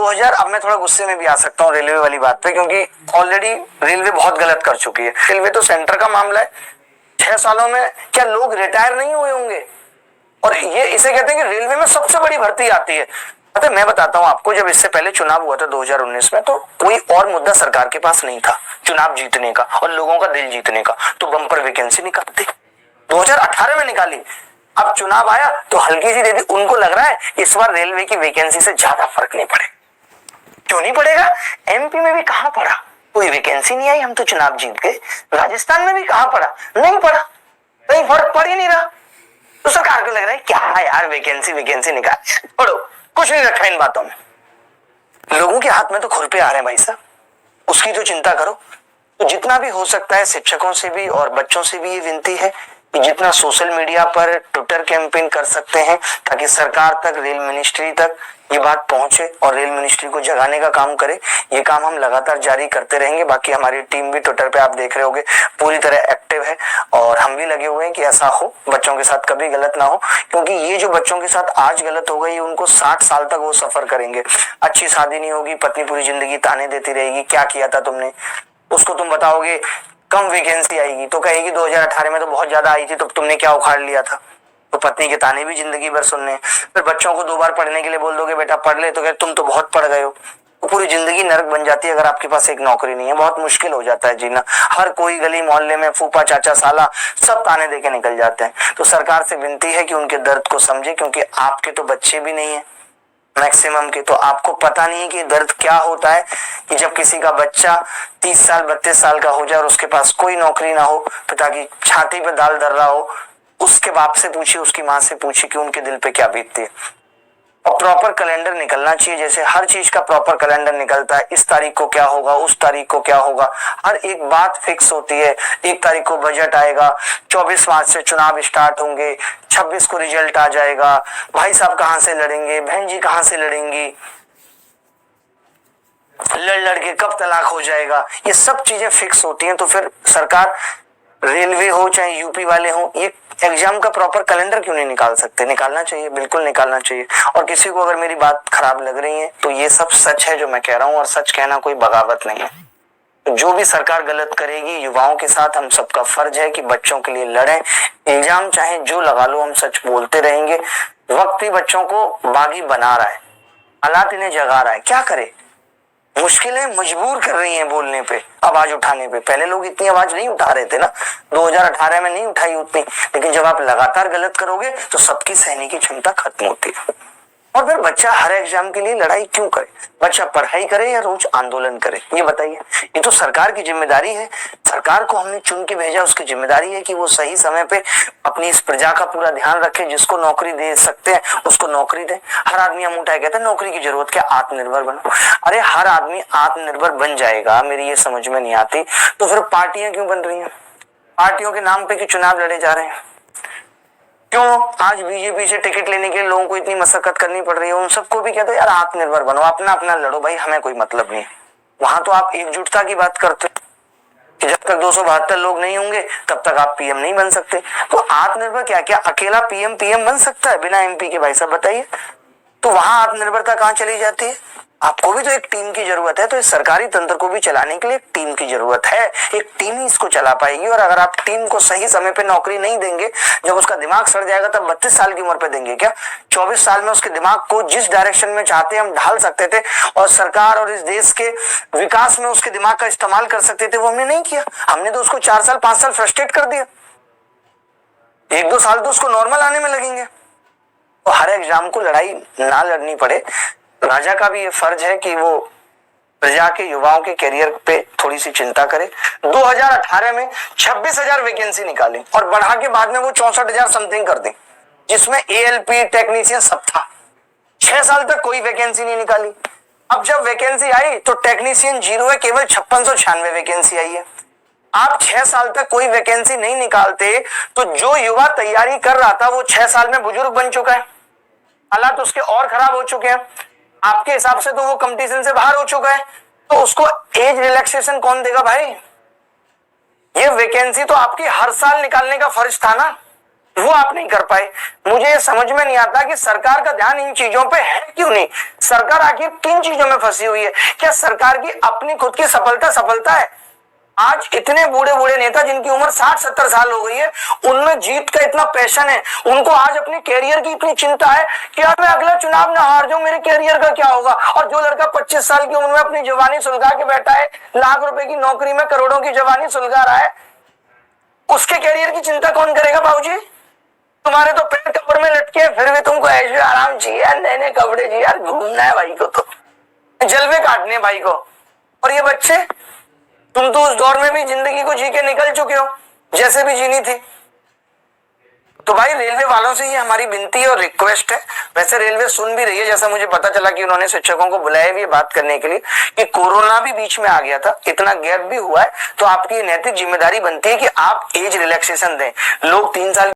2000, अब मैं थोड़ा गुस्से में भी आ सकता हूँ रेलवे वाली बात पे, क्योंकि ऑलरेडी रेलवे बहुत गलत कर चुकी है। रेलवे तो सेंटर का मामला है, 6 सालों में क्या लोग रिटायर नहीं हुए होंगे? और ये इसे कहते हैं कि रेलवे में सबसे बड़ी भर्ती आती है। पता है, मैं बताता हूँ आपको, जब इससे पहले चुनाव हुआ था 2019 में, तो कोई और मुद्दा सरकार के पास नहीं था चुनाव जीतने का और लोगों का दिल जीतने का, तो बम्पर वैकेंसी निकालते। 2018 में निकाली, अब चुनाव आया तो हल्की सी दे दी। उनको लग रहा है इस बार रेलवे की वैकेंसी से ज्यादा फर्क नहीं पड़ेगा। क्यों नहीं पड़ेगा? एमपी में भी कहां पड़ा, कोई वैकेंसी नहीं आई, हम तो चुनाव जीत गए। राजस्थान में भी कहां पड़ा, नहीं पड़ा, कहीं फर्क पड़ ही नहीं रहा। तो सरकार को लग रहा है क्या यार, वैकेंसी निकाल, छोड़ो, कुछ नहीं रखा इन बातों में। लोगों के हाथ में तो खुरपे आ रहे हैं भाई साहब, उसकी तो चिंता करो। तो जितना भी हो सकता है शिक्षकों से भी और बच्चों से भी ये विनती है कि जितना सोशल मीडिया पर ट्विटर कैंपेन कर सकते हैं ताकि सरकार तक, रेल मिनिस्ट्री तक ये बात पहुंचे और रेल मिनिस्ट्री को जगाने का काम करे, ये काम हम लगातार जारी करते रहेंगे। बाकी हमारी टीम भी ट्विटर पे आप देख रहे होंगे पूरी तरह एक्टिव है और हम भी लगे हुए हैं कि ऐसा हो, बच्चों के साथ कभी गलत ना हो, क्योंकि ये जो बच्चों के साथ आज गलत हो गई, उनको 60 साल तक वो सफर करेंगे। अच्छी शादी नहीं होगी, पत्नी पूरी जिंदगी ताने देती रहेगी, क्या किया था तुमने, उसको तुम बताओगे कम वैकेंसी आएगी तो कहेगी 2018 में तो बहुत ज्यादा आई थी, तो तुमने क्या उखाड़ लिया था। तो पत्नी के ताने भी जिंदगी भर सुनने। फिर बच्चों को 2 बार पढ़ने के लिए बोल दोगे बेटा पढ़ ले, तो कहे तुम तो बहुत पढ़ गए हो। तो पूरी जिंदगी नरक बन जाती है अगर आपके पास एक नौकरी नहीं है। बहुत मुश्किल हो जाता है जीना। हर कोई गली मोहल्ले में फूफा चाचा साला सब ताने देके निकल जाते हैं। तो सरकार से विनती है कि उनके दर्द को समझे, क्योंकि आपके तो बच्चे भी नहीं है मैक्सिमम के, तो आपको पता नहीं है कि दर्द क्या होता है कि जब किसी का बच्चा 30 साल 32 साल का हो जाए और उसके पास कोई नौकरी ना हो, पिता की छाती पे दाल धर रहा हो। उसके बाप से पूछिए, उसकी माँ से पूछिए कि उनके दिल पे क्या बीतती है। और प्रॉपर कैलेंडर निकलना चाहिए, जैसे हर चीज का प्रॉपर कैलेंडर निकलता है, इस तारीख को क्या होगा, उस तारीख को क्या होगा, हर एक बात फिक्स होती है। 1 तारीख को बजट आएगा, 24 मार्च से चुनाव स्टार्ट होंगे, 26 को रिजल्ट आ जाएगा, भाई साहब कहां से लड़ेंगे, बहन जी कहां से लड़ेंगी, लड़ के कब तलाक हो जाएगा, ये सब चीजें फिक्स होती हैं। तो फिर सरकार, रेलवे हो चाहे यूपी वाले हो, ये एग्जाम का प्रॉपर कैलेंडर क्यों नहीं निकाल सकते? निकालना चाहिए, बिल्कुल निकालना चाहिए। और किसी को अगर मेरी बात खराब लग रही है तो ये सब सच है जो मैं कह रहा हूँ, और सच कहना कोई बगावत नहीं है। तो जो भी सरकार गलत करेगी, युवाओं के साथ हम सबका फर्ज है कि बच्चों के लिए लड़ें। इल्जाम चाहे जो लगा लो, हम सच बोलते रहेंगे। वक्त ही बच्चों को बागी बना रहा है, हालात इन्हें जगा रहा है, क्या करे। मुश्किलें मजबूर कर रही हैं बोलने पे, आवाज उठाने पे। पहले लोग इतनी आवाज नहीं उठा रहे थे ना, 2018 में नहीं उठाई उतनी, लेकिन जब आप लगातार गलत करोगे तो सबकी सहने की क्षमता खत्म होती है। और फिर बच्चा हर एग्जाम के लिए लड़ाई क्यों करे? बच्चा पढ़ाई करे या रोज आंदोलन करे, ये बताइए। ये तो सरकार की जिम्मेदारी है। सरकार को हमने चुन के भेजा, उसकी जिम्मेदारी है कि वो सही समय पे अपनी इस प्रजा का पूरा ध्यान रखे। जिसको नौकरी दे सकते हैं उसको नौकरी दे। हर आदमी हम उठाए कहते हैं नौकरी की जरूरत क्या, आत्मनिर्भर बनो। अरे हर आदमी आत्मनिर्भर बन जाएगा, मेरी ये समझ में नहीं आती। तो फिर पार्टियां क्यों बन रही हैं? पार्टियों के नाम पे क्यों चुनाव लड़े जा रहे हैं? क्यों आज बीजेपी से टिकट लेने के लिए लोगों को इतनी मशक्कत करनी पड़ रही है? उन सबको भी कहते हैं यार आत्मनिर्भर बनो, अपना अपना लड़ो भाई, हमें कोई मतलब नहीं। वहां तो आप एकजुटता की बात करते हो कि जब तक 272 लोग नहीं होंगे तब तक आप पीएम नहीं बन सकते। तो आत्मनिर्भर क्या क्या अकेला पीएम बन सकता है बिना एमपी के? भाई साहब बताइए। तो वहां आत्मनिर्भरता कहां चली जाती है? आपको भी तो एक टीम की जरूरत है। तो इस सरकारी तंत्र को भी चलाने के लिए एक टीम की जरूरत है। एक टीम ही इसको चला पाएगी। और अगर आप टीम को सही समय पे नौकरी नहीं देंगे, जब उसका दिमाग सड़ जाएगा तब 32 साल की उम्र पे देंगे क्या? 24 साल में उसके दिमाग को जिस डायरेक्शन में चाहते हम ढाल सकते थे और सरकार और इस देश के विकास में उसके दिमाग का इस्तेमाल कर सकते थे, वो हमने नहीं किया। हमने तो उसको 4 साल 5 साल फ्रस्ट्रेट कर दिया। 1-2 साल तो उसको नॉर्मल आने में लगेंगे। तो हर एग्जाम को लड़ाई ना लड़नी पड़े। राजा का भी ये फर्ज है कि वो प्रजा के युवाओं के करियर पे थोड़ी सी चिंता करे। 2018 में 26,000 वैकेंसी निकाली और बढ़ा के बाद में वो 64,000 समथिंग कर दी, जिसमें एएलपी टेक्नीशियन सब था। 6 साल तक कोई वैकेंसी नहीं निकाली। अब जब वैकेंसी आई तो टेक्नीशियन 0 है, केवल 5696 वैकेंसी आई है। आप 6 साल तक कोई वैकेंसी नहीं निकालते तो जो युवा तैयारी कर रहा था वो 6 साल में बुजुर्ग बन चुका है, हालात उसके और खराब हो चुके हैं। आपके हिसाब से तो वो कंपटीशन से बाहर हो चुका है। तो उसको एज रिलैक्सेशन कौन देगा भाई? ये वैकेंसी तो आपकी हर साल निकालने का फर्ज था ना। वो आप नहीं कर पाए। मुझे समझ में नहीं आता कि सरकार का ध्यान इन चीजों पे है क्यों नहीं। सरकार आखिर किन चीजों में फंसी हुई है? क्या सरकार की अपनी खुद की सफलता है? आज इतने बूढ़े बूढ़े नेता जिनकी उम्र 60-70 साल हो गई है, उनमें जीत का इतना पैशन है, उनको आज अपने कैरियर की इतनी चिंता है कि अब मैं अगला चुनाव ना हार जाऊं, मेरे कैरियर का क्या होगा। और जो लड़का 25 साल की उम्र में अपनी जवानी सुलगा के बैठा है, लाख रुपए की नौकरी में करोड़ों की जवानी सुलगा रहा है, उसके कैरियर की चिंता कौन करेगा? बाबूजी, तुम्हारे तो पैर कपड़ में लटके, फिर भी तुमको ऐसे आराम चाहिए, नए नए कपड़े चाहिए, यार घूमना है भाई को, तो जलवे काटने भाई को। और ये बच्चे, तुम तो उस दौर में भी जिंदगी को जी के निकल चुके हो जैसे भी जीनी थी। तो भाई रेलवे वालों से ये हमारी विनती और रिक्वेस्ट है। वैसे रेलवे सुन भी रही है, जैसा मुझे पता चला कि उन्होंने शिक्षकों को बुलाया भी बात करने के लिए कि कोरोना भी बीच में आ गया था, इतना गैप भी हुआ है, तो आपकी नैतिक जिम्मेदारी बनती है कि आप एज रिलैक्सेशन दें। लोग 3 साल